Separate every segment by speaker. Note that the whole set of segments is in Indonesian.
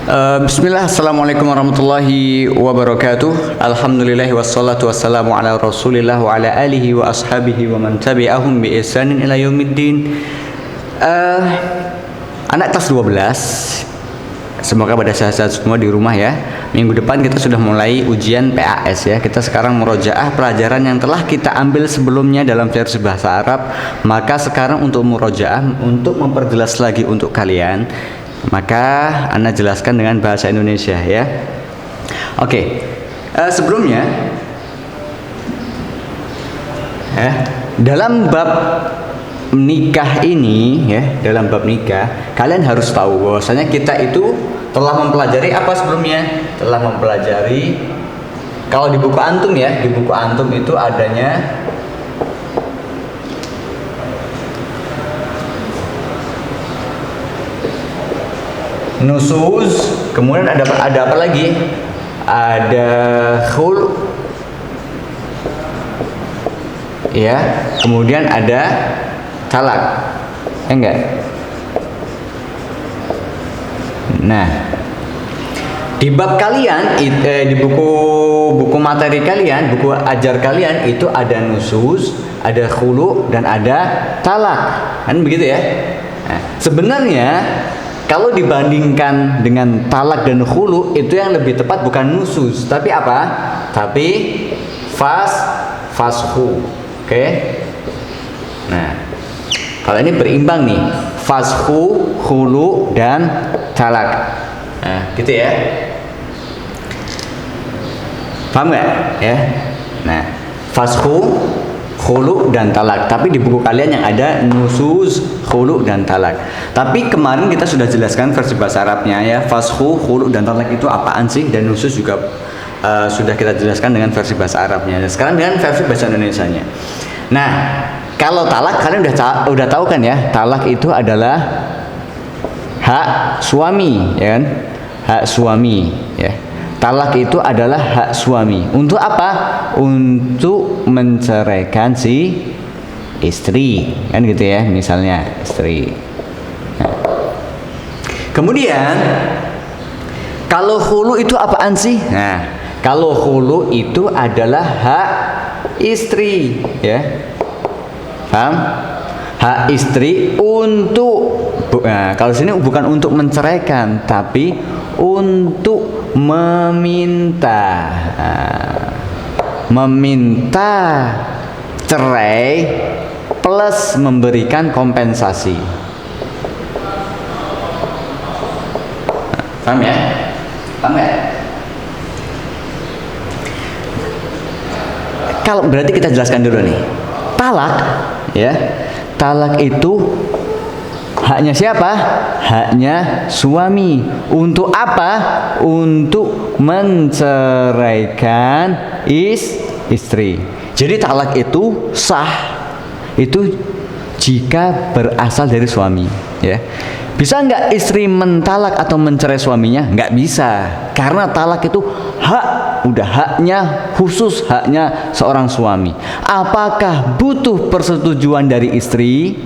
Speaker 1: Bismillah, Assalamualaikum warahmatullahi wabarakatuh. Alhamdulillahi wassalatu wassalamu ala rasulillah wa ala alihi wa ashabihi wa man tabi'ahum bi ihsanin ila yaumiddin. Anak kelas 12, semoga pada sehat-sehat semua di rumah ya. Minggu depan kita sudah mulai ujian PAS ya. Kita sekarang murojaah pelajaran yang telah kita ambil sebelumnya dalam versi bahasa Arab. Maka sekarang untuk murojaah, untuk memperjelas lagi untuk kalian, maka Anda jelaskan dengan bahasa Indonesia ya. Oke. Sebelumnya dalam bab nikah ini ya, dalam bab nikah kalian harus tahu bahwasanya kita itu telah mempelajari apa sebelumnya? Telah mempelajari, kalau di buku antum ya, di buku antum itu adanya nusuz, kemudian ada apa lagi? Ada khul, ya, kemudian ada talak, enggak? Nah, di bab kalian, di buku materi kalian, buku ajar kalian itu ada nusuz, ada khulu, dan ada talak, kan begitu ya? Nah, sebenarnya kalau dibandingkan dengan talak dan khulu, itu yang lebih tepat bukan nusuz, tapi apa? Tapi fashu. Oke? Nah, kalau ini berimbang nih, fashu, khulu, dan talak. Nah, gitu ya. Paham nggak? Ya. Nah, fashu, khulu, dan talak. Tapi di buku kalian yang ada nusuz, khulu, dan talak. Tapi kemarin kita sudah jelaskan versi bahasa Arabnya ya. Fashu, khulu, dan talak itu apaan sih? Dan nusuz juga sudah kita jelaskan dengan versi bahasa Arabnya. Dan sekarang dengan versi bahasa Indonesianya. Nah, kalau talak kalian udah tahu kan ya? Talak itu adalah hak suami, ya kan? Hak suami, ya. Talak itu adalah hak suami. Untuk apa? Untuk menceraikan si istri, kan gitu ya, misalnya istri. Nah. Kemudian kalau khulu itu apaan sih? Nah, kalau khulu itu adalah hak istri, ya. Paham? Hak istri untuk, nah, kalau sini bukan untuk menceraikan, tapi untuk meminta cerai plus memberikan kompensasi. Paham ya? Paham ya? Kalau berarti kita jelaskan dulu nih. Talak ya. Talak itu haknya siapa? Haknya suami. Untuk apa? Untuk menceraikan istri. Jadi talak itu sah itu jika berasal dari suami, ya. Bisa nggak istri mentalak atau mencerai suaminya? Nggak bisa, karena talak itu udah haknya khusus, haknya seorang suami. Apakah butuh persetujuan dari istri?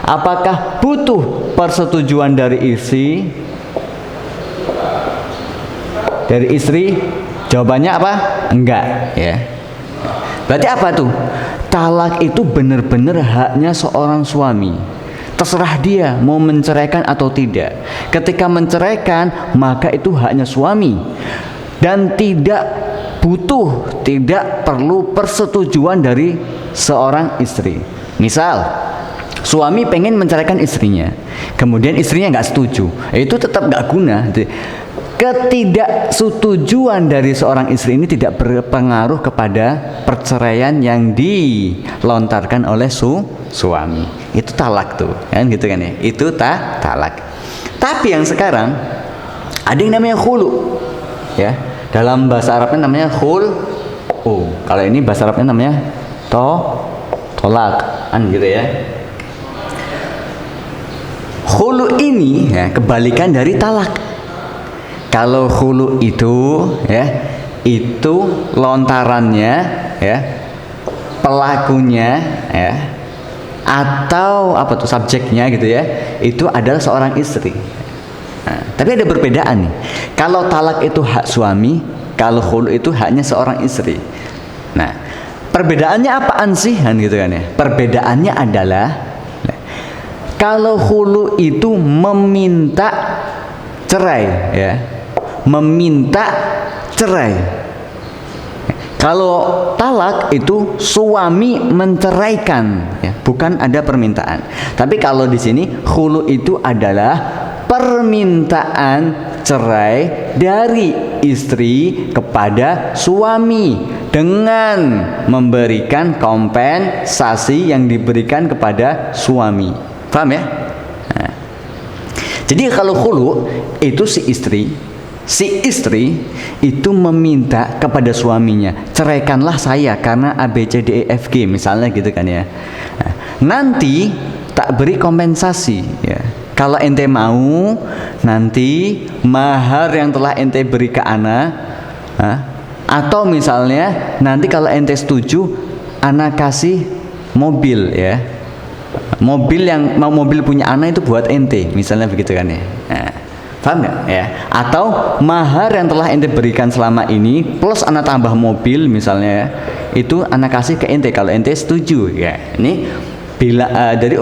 Speaker 1: Apakah butuh persetujuan dari istri? Dari istri? Jawabannya apa? Enggak, ya. Berarti apa tuh? Talak itu benar-benar haknya seorang suami. Terserah dia mau menceraikan atau tidak. Ketika menceraikan, maka itu haknya suami. Dan tidak perlu persetujuan dari seorang istri. Misal, suami pengen menceraikan istrinya, kemudian istrinya nggak setuju, itu tetap nggak guna. Ketidaksetujuan dari seorang istri ini tidak berpengaruh kepada perceraian yang dilontarkan oleh suami. Itu talak tuh, kan gitu kan ya? Itu talak. Tapi yang sekarang ada yang namanya khulu, ya. Dalam bahasa Arabnya namanya khul. Kalau ini bahasa Arabnya namanya tolak, kan gitu ya. Khulu ini ya kebalikan dari talak. Kalau khulu itu ya, itu lontarannya ya, pelakunya ya, atau apa tuh subjeknya gitu ya, itu adalah seorang istri. Nah, tapi ada perbedaan nih. Kalau talak itu hak suami, kalau khulu itu haknya seorang istri. Nah, perbedaannya apaan sih? Kan gitu kan ya. Perbedaannya adalah kalau khulu itu meminta cerai ya. Meminta cerai. Kalau talak itu suami menceraikan ya, bukan ada permintaan. Tapi kalau di sini khulu itu adalah permintaan cerai dari istri kepada suami dengan memberikan kompensasi yang diberikan kepada suami. Paham ya? Nah. Jadi kalau khulu itu si istri itu meminta kepada suaminya, ceraikanlah saya karena A B C D E F G misalnya gitu kan ya. Nah, nanti tak beri kompensasi ya. Kalau ente mau, nanti mahar yang telah ente beri ke ana, atau misalnya nanti kalau ente setuju, ana kasih mobil ya. Mobil punya ana itu buat ente, misalnya begitu kan ya. Nah, paham nggak ya? Atau mahar yang telah ente berikan selama ini plus ana tambah mobil misalnya ya, itu ana kasih ke ente kalau ente setuju ya. Ini bila dari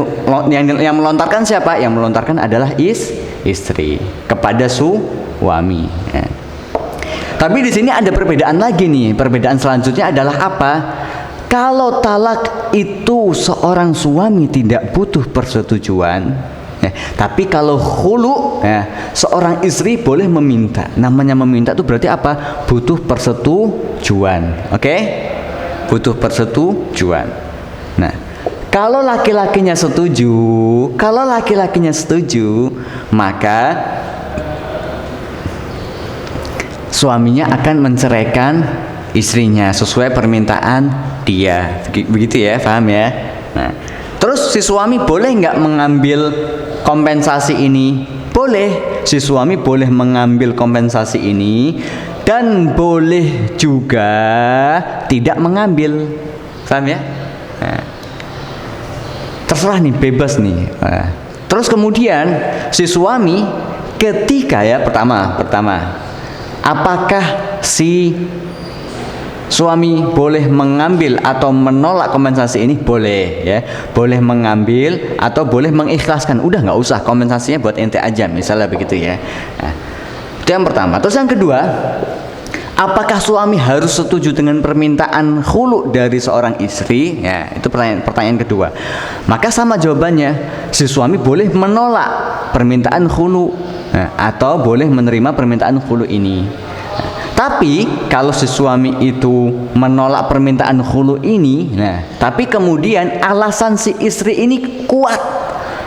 Speaker 1: yang melontarkan siapa? Yang melontarkan adalah istri kepada suami. Ya. Tapi di sini ada perbedaan lagi nih. Perbedaan selanjutnya adalah apa? Kalau talak itu seorang suami tidak butuh persetujuan, ya, tapi kalau khulu, ya, seorang istri boleh meminta. Namanya meminta itu berarti apa? Butuh persetujuan. Oke? Butuh persetujuan. Nah, kalau laki-lakinya setuju, maka suaminya akan menceraikan istrinya sesuai permintaan dia. Begitu ya, paham ya? Nah, terus si suami boleh nggak mengambil kompensasi ini? Boleh. Si suami boleh mengambil kompensasi ini dan boleh juga tidak mengambil. Paham ya? Nah, terserah nih, bebas nih. Nah, terus kemudian si suami ketika ya pertama, apakah si suami boleh mengambil atau menolak kompensasi ini? Boleh ya, boleh mengambil atau boleh mengikhlaskan. Udah nggak usah, kompensasinya buat ente aja, misalnya begitu ya. Nah, itu yang pertama. Terus yang kedua, apakah suami harus setuju dengan permintaan khulu dari seorang istri? Ya, itu pertanyaan kedua. Maka sama jawabannya, si suami boleh menolak permintaan khulu, atau boleh menerima permintaan khulu ini. Tapi kalau si suami itu menolak permintaan khulu ini, tapi kemudian alasan si istri ini kuat,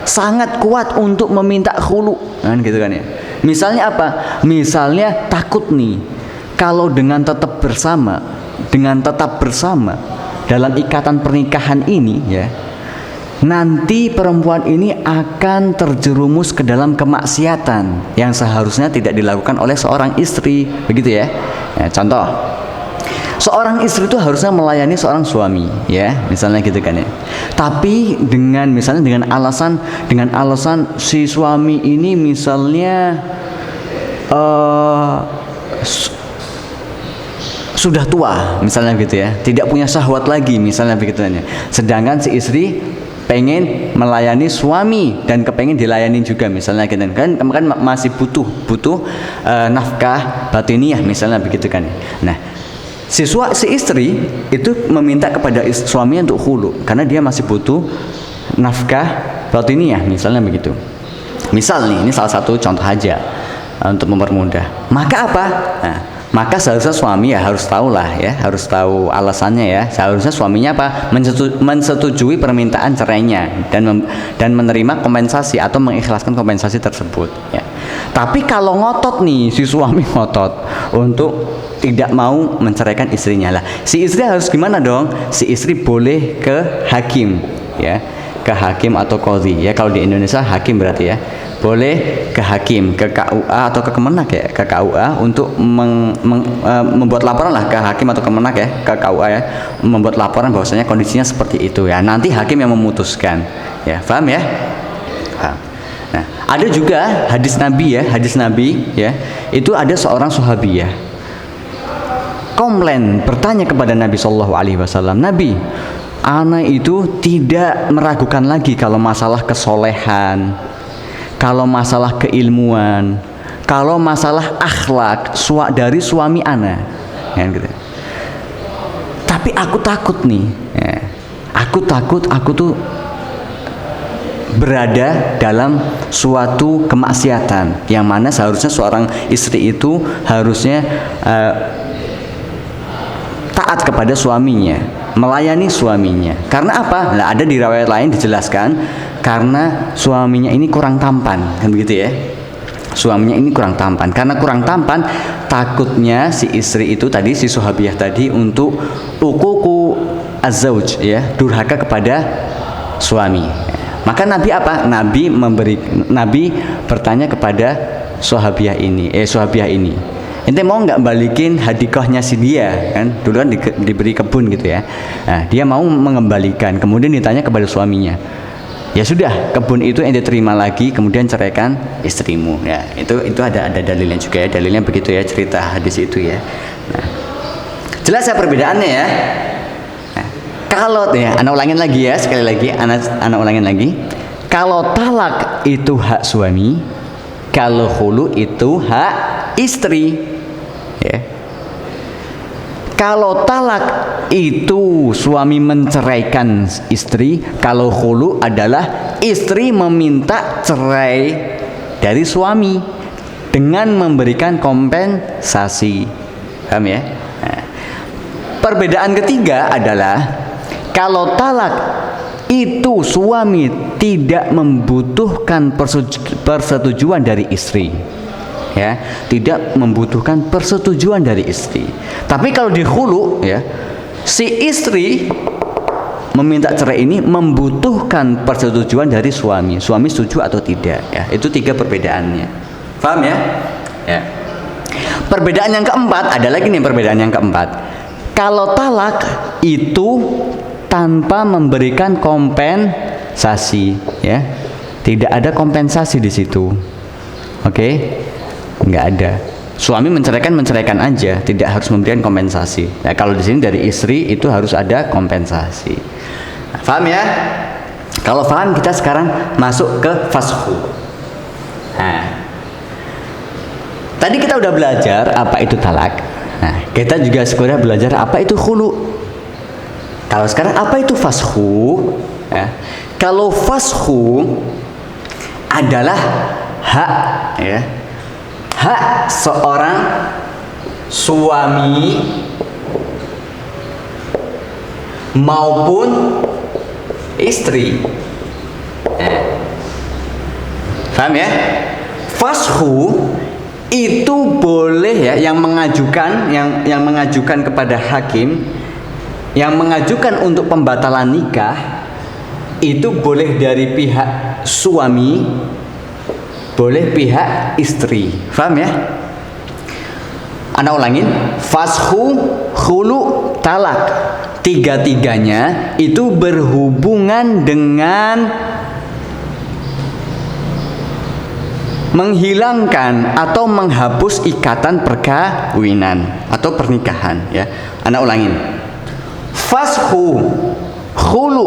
Speaker 1: sangat kuat untuk meminta khulu, kan gitu kan ya. Misalnya apa? Misalnya takut nih, kalau dengan tetap bersama dalam ikatan pernikahan ini ya, nanti perempuan ini akan terjerumus ke dalam kemaksiatan yang seharusnya tidak dilakukan oleh seorang istri, begitu ya. Contoh, seorang istri itu harusnya melayani seorang suami, ya, misalnya gitu kan ya. Tapi dengan alasan si suami ini misalnya sudah tua, misalnya gitu ya, tidak punya syahwat lagi, misalnya begitu ya. Sedangkan si istri pengen melayani suami dan kepengen dilayani juga, misalnya gitu kan masih butuh nafkah batiniah, misalnya begitu kan. Nah, si istri itu meminta kepada suami untuk khulu karena dia masih butuh nafkah batiniah, misalnya begitu. Misal nih, ini salah satu contoh aja untuk mempermudah. Maka apa? Nah, maka seharusnya suami ya harus tahu alasannya ya. Seharusnya suaminya apa? Mensetujui permintaan cerainya dan menerima kompensasi atau mengikhlaskan kompensasi tersebut ya. Tapi kalau ngotot nih, si suami ngotot untuk tidak mau menceraikan istrinya, lah si istri harus gimana dong? Si istri boleh ke hakim ya, ke hakim atau qadhi ya. Kalau di Indonesia hakim berarti ya. Boleh ke hakim, ke KUA atau ke Kemenak ya, ke KUA untuk membuat laporan lah ke hakim atau Kemenak ya, ke KUA ya, membuat laporan bahwasanya kondisinya seperti itu ya. Nanti hakim yang memutuskan ya, paham ya? Paham. Nah, Ada juga hadis Nabi ya, itu ada seorang sahabiyah komplain, bertanya kepada Nabi Shallallahu Alaihi Wasallam, Nabi, ana itu tidak meragukan lagi kalau masalah kesolehan, kalau masalah keilmuan, kalau masalah akhlak dari suami ana, kan gitu. Tapi aku takut nih, ya. Aku tuh berada dalam suatu kemaksiatan yang mana seharusnya seorang istri itu harusnya taat kepada suaminya, melayani suaminya. Karena apa? Nah, ada di riwayat lain dijelaskan karena suaminya ini kurang tampan, kan begitu ya. Suaminya ini kurang tampan. Karena kurang tampan, takutnya si istri itu tadi, si sahabiyah tadi, untuk uququ az-zauj, ya, durhaka kepada suami. Maka Nabi apa? Nabi bertanya kepada sahabiyah ini, ente mau nggak balikin hadikahnya si dia, kan dulu kan diberi kebun gitu ya. Nah, dia mau mengembalikan, kemudian ditanya kepada suaminya, ya sudah, kebun itu ente terima lagi, kemudian ceraikan istrimu. Ya, itu ada dalilnya juga ya, dalilnya begitu ya, cerita hadis itu ya. Nah, jelas ya perbedaannya ya. Kalau ya, anak ulangin lagi ya, sekali lagi, anak ulangin lagi. Kalau talak itu hak suami, kalau khulu itu hak istri. Ya. Kalau talak itu suami menceraikan istri, kalau khulu adalah istri meminta cerai dari suami dengan memberikan kompensasi. Paham ya? Nah, perbedaan ketiga adalah kalau talak itu suami tidak membutuhkan persetujuan dari istri, ya, tidak membutuhkan persetujuan dari istri. Tapi kalau di khulu, ya, si istri meminta cerai ini membutuhkan persetujuan dari suami setuju atau tidak, ya. Itu tiga perbedaannya. Paham ya? Ya. Perbedaan yang keempat, ada lagi nih perbedaan yang keempat. Kalau talak itu tanpa memberikan kompensasi, ya, tidak ada kompensasi di situ, oke, nggak ada. Suami menceraikan aja, tidak harus memberikan kompensasi. Nah, kalau di sini dari istri itu harus ada kompensasi. Nah, paham ya? Kalau paham, kita sekarang masuk ke fashu. Nah, tadi kita udah belajar apa itu talak. Nah, kita juga sekarang belajar apa itu khulu. Kalau sekarang apa itu fashu? Ya. Kalau fashu adalah hak, ya, hak seorang suami maupun istri. Paham ya? Fashu itu boleh, ya, yang mengajukan kepada hakim, yang mengajukan untuk pembatalan nikah itu boleh dari pihak suami, boleh pihak istri. Paham ya? Ana ulangin, fashu, khulu, talak, tiga-tiganya itu berhubungan dengan menghilangkan atau menghapus ikatan perkawinan atau pernikahan, ya. Ana ulangin, fashu, khulu,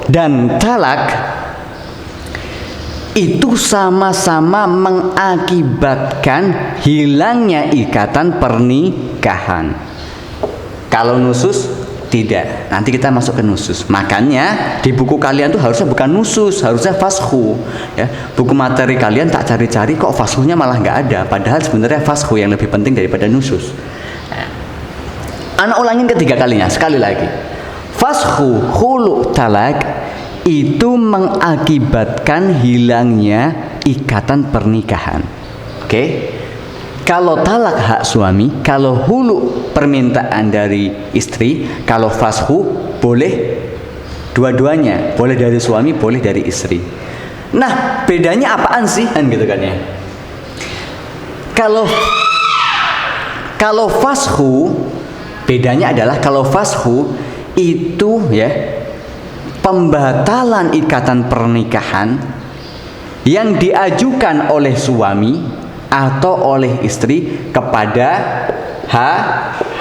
Speaker 1: dan talak itu sama-sama mengakibatkan hilangnya ikatan pernikahan. Kalau nusus tidak. Nanti kita masuk ke nusus. Makanya di buku kalian tuh harusnya bukan nusus, harusnya fashu, ya. Buku materi kalian tak cari-cari kok fashunya malah nggak ada, padahal sebenarnya fashu yang lebih penting daripada nusus. Anak ulangin ketiga kalinya, sekali lagi. Fashu, khulu, talak itu mengakibatkan hilangnya ikatan pernikahan. Oke? Kalau talak hak suami, kalau hulu permintaan dari istri, kalau fashu boleh dua-duanya, boleh dari suami, boleh dari istri. Nah, bedanya apaan sih, kan gitu kan ya? Kalau fashu, bedanya adalah kalau fashu itu, ya, pembatalan ikatan pernikahan yang diajukan oleh suami atau oleh istri kepada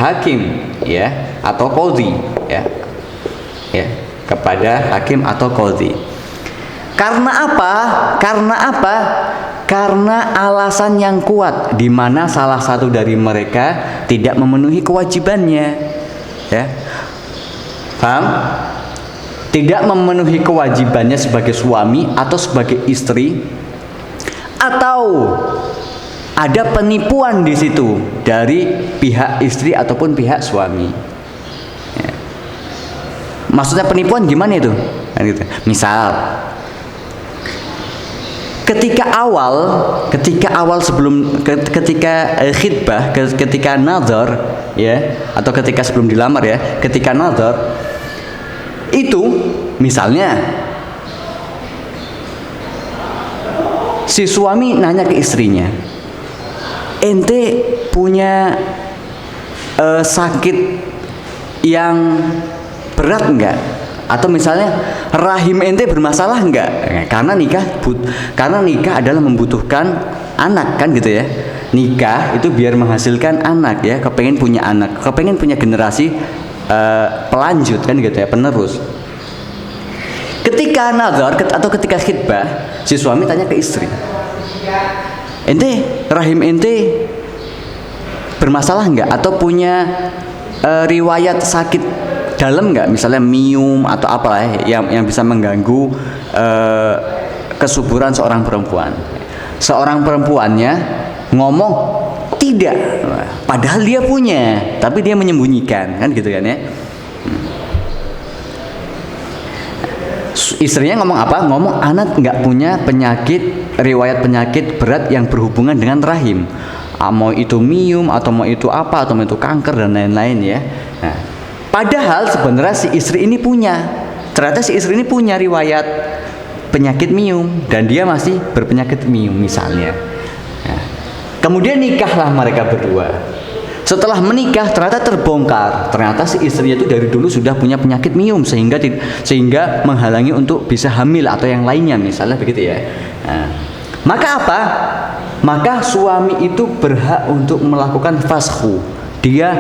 Speaker 1: hakim, ya, atau qadhi, ya, kepada hakim atau qadhi. Karena apa? Karena alasan yang kuat, di mana salah satu dari mereka tidak memenuhi kewajibannya, ya. Paham? Tidak memenuhi kewajibannya sebagai suami atau sebagai istri, atau ada penipuan di situ dari pihak istri ataupun pihak suami. Ya. Maksudnya penipuan gimana itu? Misal, ketika awal sebelum khitbah, ketika nazar, ya, atau ketika sebelum dilamar, ya, ketika nazar itu misalnya si suami nanya ke istrinya, ente punya sakit yang berat enggak? Atau misalnya rahim ente bermasalah enggak? Karena nikah adalah membutuhkan anak, kan gitu ya. Nikah itu biar menghasilkan anak, ya, kepengen punya anak, kepengen punya generasi pelanjut, kan gitu ya, penerus. Ketika nazar atau ketika khitbah, si suami tanya ke istri, ente rahim ente bermasalah enggak? Atau punya riwayat sakit dalam enggak? Misalnya mium atau apalah yang bisa mengganggu kesuburan seorang perempuan. Seorang perempuannya ngomong tidak, padahal dia punya, tapi dia menyembunyikan, kan gitu kan, ya. Istrinya ngomong apa? Ngomong anak nggak punya riwayat penyakit berat yang berhubungan dengan rahim. Mau itu mium atau mau itu apa, atau mau itu kanker dan lain-lain, ya. Nah, padahal sebenarnya si istri ini ternyata si istri ini punya riwayat penyakit mium dan dia masih berpenyakit mium misalnya. Nah, kemudian nikahlah mereka berdua. Setelah menikah ternyata terbongkar, ternyata si istrinya itu dari dulu sudah punya penyakit mium sehingga menghalangi untuk bisa hamil atau yang lainnya, misalnya begitu, ya. Nah, maka apa? Maka suami itu berhak untuk melakukan fashu. Dia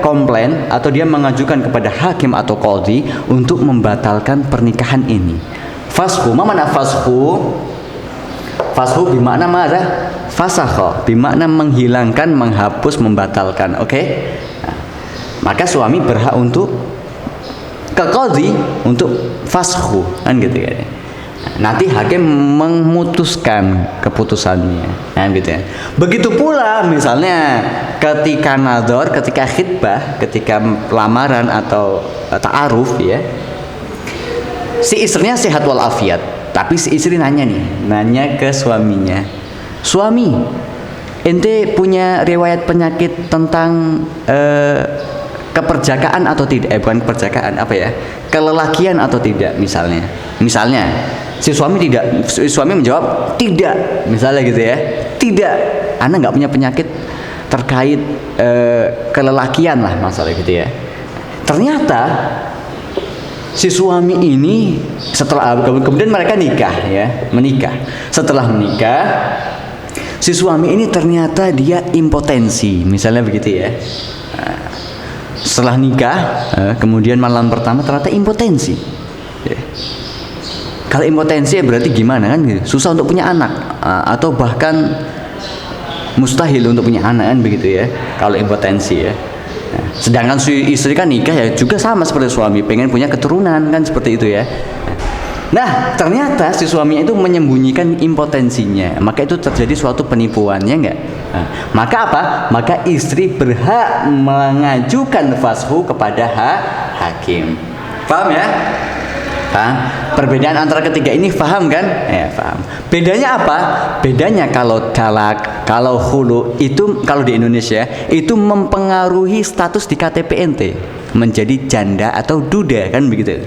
Speaker 1: komplain atau dia mengajukan kepada hakim atau qadhi untuk membatalkan pernikahan ini. Fashu, mana fashu? Fashu bermakna mana? Fasakha, bermakna menghilangkan, menghapus, membatalkan. Oke? Nah, maka suami berhak untuk ke qadhi untuk fashu, kan gitu ya. Nanti hakim memutuskan keputusannya, nah, gitu ya. Begitu pula misalnya ketika nazar, ketika khitbah, ketika lamaran atau ta'aruf, ya. Si istrinya sehat walafiat, tapi si istri nanya ke suaminya, suami, ente punya riwayat penyakit tentang keperjakaan atau tidak? Bukan keperjakaan, apa ya? Kelelakian atau tidak, misalnya. Si suami menjawab tidak, misalnya gitu ya. Tidak, Anda nggak punya penyakit terkait kelelakian lah, masalah gitu ya. Ternyata si suami ini kemudian mereka menikah. Setelah menikah, si suami ini ternyata dia impotensi, misalnya begitu ya. Setelah nikah, kemudian malam pertama ternyata impotensi. Kalau impotensi berarti gimana, kan gitu? Susah untuk punya anak, atau bahkan mustahil untuk punya anak, kan begitu ya. Kalau impotensi, ya. Sedangkan si istri kan nikah, ya juga sama seperti suami, pengen punya keturunan, kan seperti itu, ya. Nah, ternyata si suami itu menyembunyikan impotensinya, maka itu terjadi suatu penipuan, ya enggak? Nah, maka apa? Maka istri berhak mengajukan fashu kepada hakim. Paham ya? Paham? Perbedaan antara ketiga ini, paham kan? Ya, paham. Bedanya apa? Bedanya kalau talak, kalau khulu itu, kalau di Indonesia itu mempengaruhi status di KTP ente menjadi janda atau duda, kan begitu.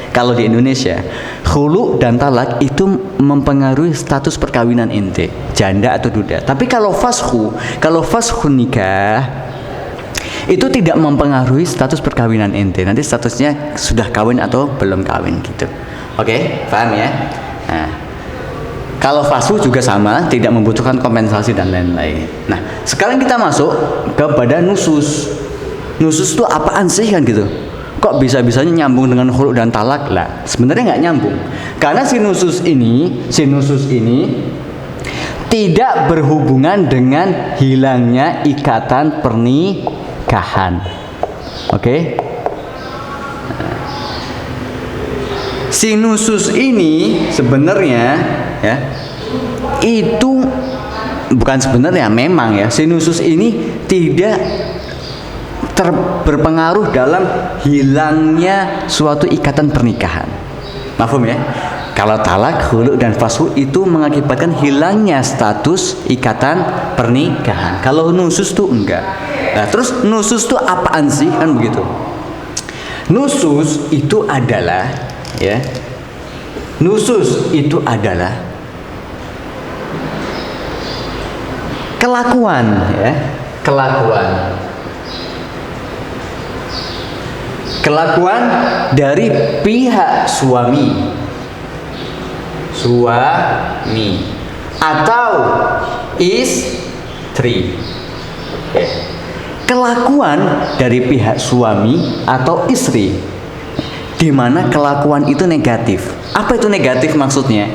Speaker 1: Kalau di Indonesia, khulu dan talak itu mempengaruhi status perkawinan ente, janda atau duda. Tapi kalau fashu nikah itu tidak mempengaruhi status perkawinan ente. Nanti statusnya sudah kawin atau belum kawin gitu. Oke, paham ya? Nah, Kalau fasku juga sama, tidak membutuhkan kompensasi dan lain-lain. Nah, sekarang kita masuk kepada nusus. Nusus itu apaan sih kan gitu? Kok bisa-bisanya nyambung dengan khulu dan talak? Lah, sebenarnya nggak nyambung. Karena si nusus ini tidak berhubungan dengan hilangnya ikatan pernikahan. Oke? Si nusus ini sebenarnya ya itu bukan sebenarnya, memang ya, si nusus ini tidak berpengaruh dalam hilangnya suatu ikatan pernikahan. Mafhum ya? Kalau talak, khulu dan fashu itu mengakibatkan hilangnya status ikatan pernikahan. Kalau nusus tuh enggak. Nah, terus nusus tuh apaan sih kan begitu? Nusus itu adalah ya. Nusus itu adalah kelakuan ya, kelakuan dari pihak suami atau istri. Kelakuan dari pihak suami atau istri, di mana kelakuan itu negatif. Apa itu negatif maksudnya?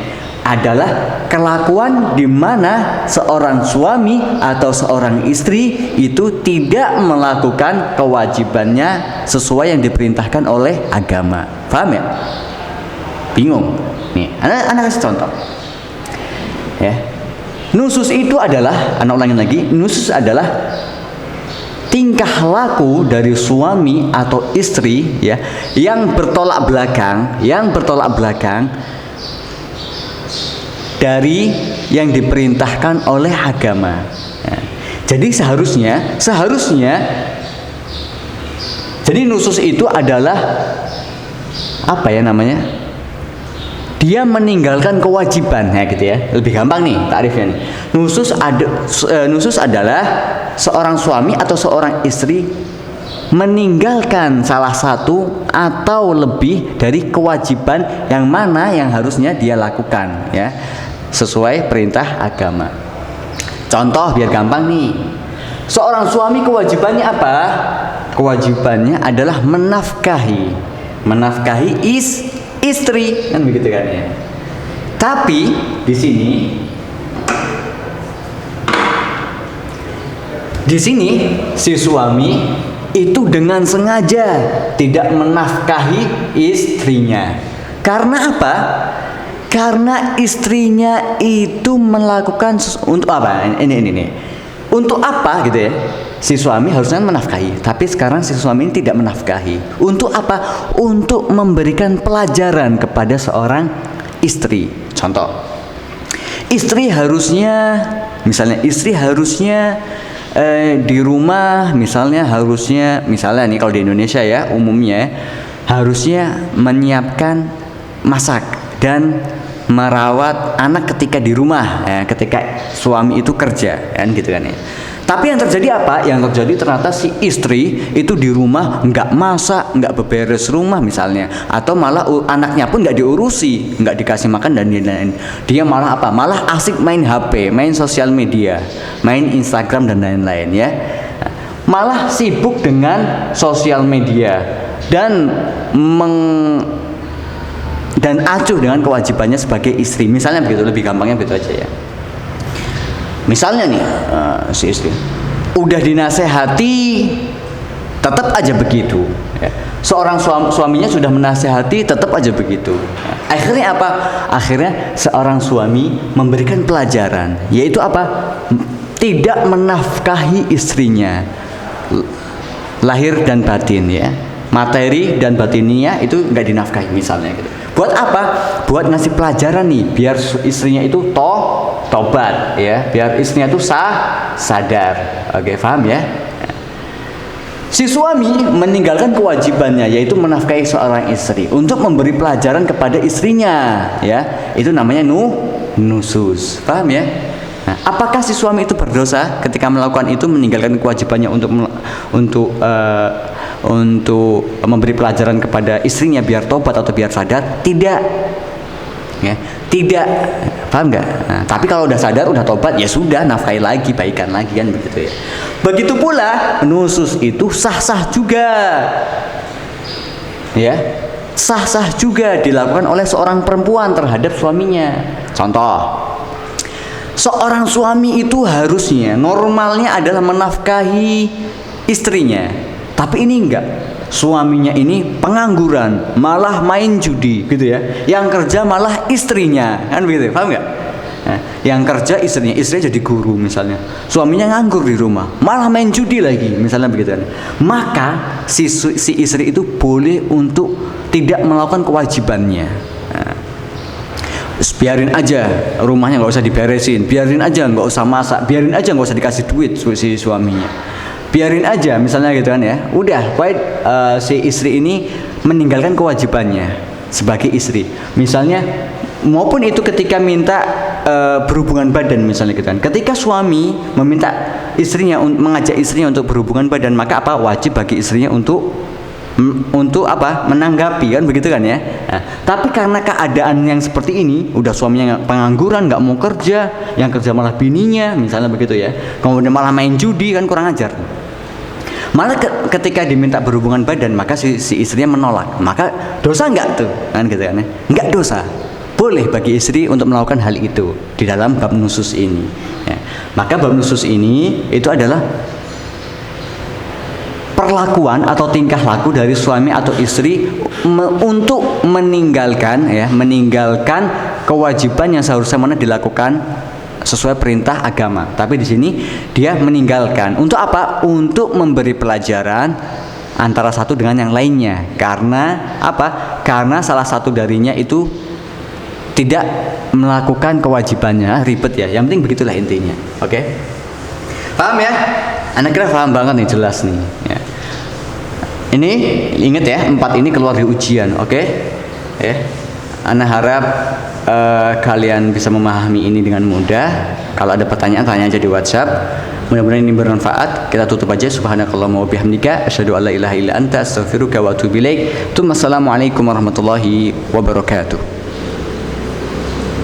Speaker 1: Adalah kelakuan di mana seorang suami atau seorang istri itu tidak melakukan kewajibannya sesuai yang diperintahkan oleh agama. Paham ya? Bingung? Nih, anak kasih contoh. Ya. Nusus itu adalah, anak ulangin lagi, nusus adalah tingkah laku dari suami atau istri ya yang bertolak belakang dari yang diperintahkan oleh agama. Ya. Jadi seharusnya jadi nusus itu adalah apa ya namanya? Dia meninggalkan kewajiban ya gitu ya. Lebih gampang nih takrifnya nih. Nusus adalah seorang suami atau seorang istri meninggalkan salah satu atau lebih dari kewajiban yang mana yang harusnya dia lakukan ya sesuai perintah agama. Contoh biar gampang nih. Seorang suami kewajibannya apa? Kewajibannya adalah menafkahi istri kan begitu kan ya. Tapi di sini si suami itu dengan sengaja tidak menafkahi istrinya. Karena apa? Karena istrinya itu melakukan untuk apa? Ini. Untuk apa gitu ya? Si suami harusnya menafkahi, tapi sekarang si suami ini tidak menafkahi. Untuk apa? Untuk memberikan pelajaran kepada seorang istri. Contoh, istri harusnya di rumah, misalnya nih kalau di Indonesia ya umumnya harusnya menyiapkan masak dan merawat anak ketika di rumah ya, ketika suami itu kerja kan gitu kan ya. Tapi yang terjadi apa? Yang terjadi ternyata si istri itu di rumah nggak masak, nggak beberes rumah misalnya, atau malah anaknya pun nggak diurusi, nggak dikasih makan dan lain-lain. Dia malah apa? Malah asik main HP, main sosial media, main Instagram dan lain-lain ya. Malah sibuk dengan sosial media dan acuh dengan kewajibannya sebagai istri. Misalnya begitu, lebih gampangnya begitu aja ya. Misalnya nih si istri udah dinasehati tetap aja begitu ya. Seorang suaminya sudah menasehati tetap aja begitu. Akhirnya apa? Akhirnya seorang suami memberikan pelajaran, yaitu apa? Tidak menafkahi istrinya lahir dan batin ya, materi dan batinnya itu nggak dinafkahi misalnya gitu. Buat apa? Buat ngasih pelajaran nih, biar istrinya itu tobat ya, biar istrinya itu sadar. Oke, paham ya? Si suami meninggalkan kewajibannya, yaitu menafkahi seorang istri untuk memberi pelajaran kepada istrinya ya. Itu namanya nusus. Paham ya? Nah, apakah si suami itu berdosa ketika melakukan itu, meninggalkan kewajibannya untuk memberi pelajaran kepada istrinya biar tobat atau biar sadar? Tidak. Ya, tidak. Paham nggak? Nah, tapi kalau udah sadar, udah tobat, ya sudah, nafkahi lagi, baikan lagi, kan begitu ya. Begitu pula nusus itu sah-sah juga, ya, sah-sah juga dilakukan oleh seorang perempuan terhadap suaminya. Contoh, seorang suami itu harusnya normalnya adalah menafkahi istrinya, tapi ini enggak. Suaminya ini pengangguran, malah main judi gitu ya. Yang kerja malah istrinya, kan begitu, paham nggak? Nah, yang kerja istrinya jadi guru misalnya, suaminya nganggur di rumah, malah main judi lagi, misalnya begitu kan. Maka si istri itu boleh untuk tidak melakukan kewajibannya. Nah, biarin aja rumahnya nggak usah diberesin, biarin aja nggak usah masak, biarin aja nggak usah dikasih duit si suaminya. Biarin aja misalnya gitu kan ya. Udah, si istri ini meninggalkan kewajibannya sebagai istri. Misalnya maupun itu ketika minta berhubungan badan misalnya gitu kan. Ketika suami meminta istrinya, mengajak istrinya untuk berhubungan badan, maka apa? Wajib bagi istrinya untuk apa? Menanggapi, kan begitu kan ya. Nah, tapi karena keadaan yang seperti ini, udah suaminya pengangguran, nggak mau kerja, yang kerja malah bininya misalnya begitu ya, kemudian malah main judi, kan kurang ajar. Malah ketika diminta berhubungan badan, maka si istrinya menolak, maka dosa nggak tuh, kan gitu kan ya? Nggak dosa, boleh bagi istri untuk melakukan hal itu di dalam bab nusus ini ya. Maka bab nusus ini itu adalah perlakuan atau tingkah laku dari suami atau istri untuk meninggalkan kewajiban yang seharusnya dilakukan sesuai perintah agama. Tapi di sini dia meninggalkan untuk apa? Untuk memberi pelajaran antara satu dengan yang lainnya. Karena apa? Karena salah satu darinya itu tidak melakukan kewajibannya. Ribet ya. Yang penting begitulah intinya. Oke? Paham ya? Anak kira paham banget nih, jelas nih ya. Ini ingat ya, 4 ini keluar di ujian, oke? Ya. Ana harap kalian bisa memahami ini dengan mudah. Kalau ada pertanyaan, tanya aja di WhatsApp. Mudah-mudahan ini bermanfaat. Kita tutup aja. Subhanakallahumma wa bihamdika asyhadu an la ilaha illa anta astaghfiruka wa atubu ilaik. Assalamualaikum warahmatullahi wabarakatuh.